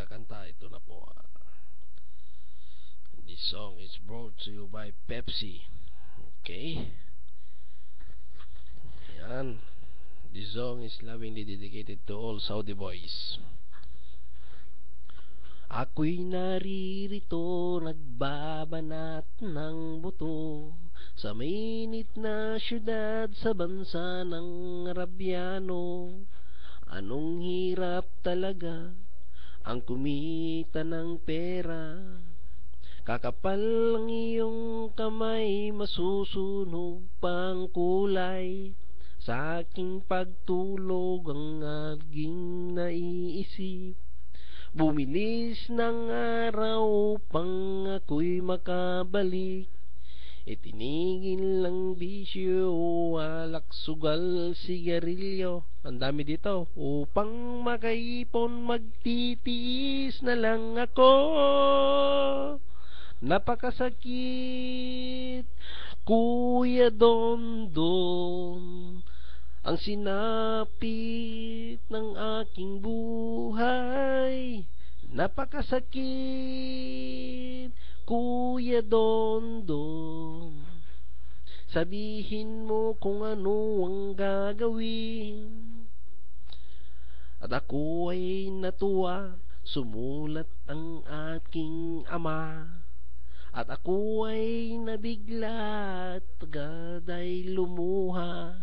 kakanta. Ito na po. This song is brought to you by Pepsi. Okay? Yan. This song is lovingly dedicated to all Saudi boys. Ako'y naririto, nagbabanat ng buto sa mainit na syudad sa bansa ng Arabyano. Anong hirap talaga ang kumita ng pera. Kakapal ang iyong kamay, masusunog pang kulay. Sa aking pagtulog ang aking naiisip, bumilis ng araw pang ako'y makabalik. Itinigil lang bisyo, alak, sugal, sigarilyo, ang dami dito, upang makaipon, magtitiis na lang ako. Napakasakit, Kuya Dondon, ang sinapit ng aking buhay. Napakasakit, Kuya Dondon. Sabihin mo kung ano ang gagawin. At ako ay natuwa, sumulat ang aking ama. At ako ay nabigla at agad ay lumuha.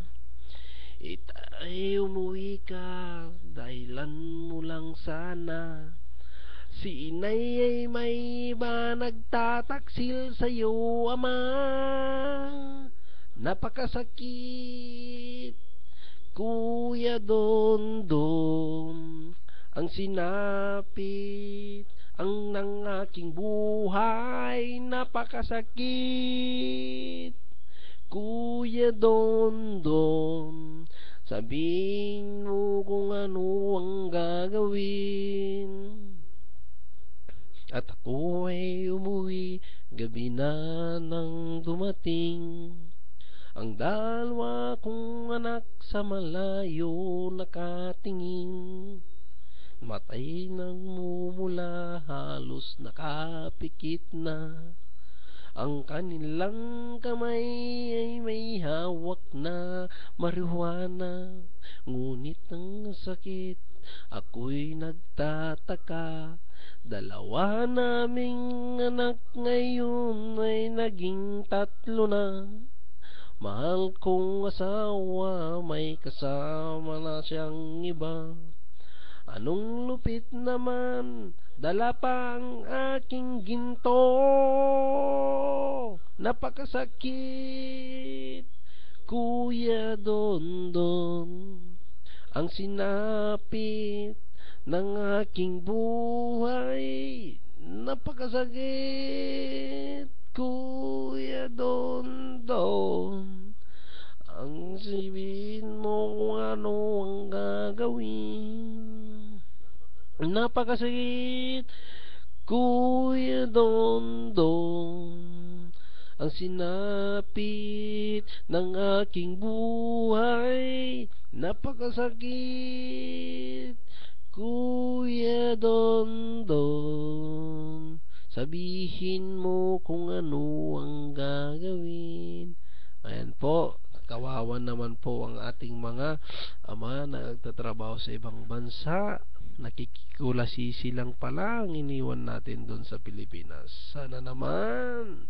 Itay umuwi ka, dahilan mo lang sana. Si inay ay may iba nagtataksil sa'yo, ama. Napakasakit, Kuya Dondon, ang sinapit ang ng aking buhay. Napakasakit, Kuya Dondon. Sabihin mo kung ano ang gagawin. At ako ay umuwi, gabi na nang dumating. Ang dalawa kong anak sa malayo nakatingin. Matay nang mumula, halos nakapikit na. Ang kanilang kamay ay may hawak na marijuana. Ngunit ang sakit, ako'y nagtataka. Dalawa naming anak ngayon ay naging 3 na. Mahal kong asawa, may kasama na siyang iba. Anong lupit naman, dala pa ang aking ginto. Napakasakit, Kuya Dondon, ang sinapit ng aking buhay. Napakasakit, Kuya Dondon, ang sabihin mo kung ano ang gagawin. Napakasakit, Kuya Dondon, ang sinapit ng aking buhay. Napakasakit, Kuya Dondon. Sabihin mo kung ano ang gagawin. Ayan po, kawawa naman po ang ating mga ama na nagtatrabaho sa ibang bansa. Nakikikulasisi lang pala ang iniwan natin doon sa Pilipinas. Sana naman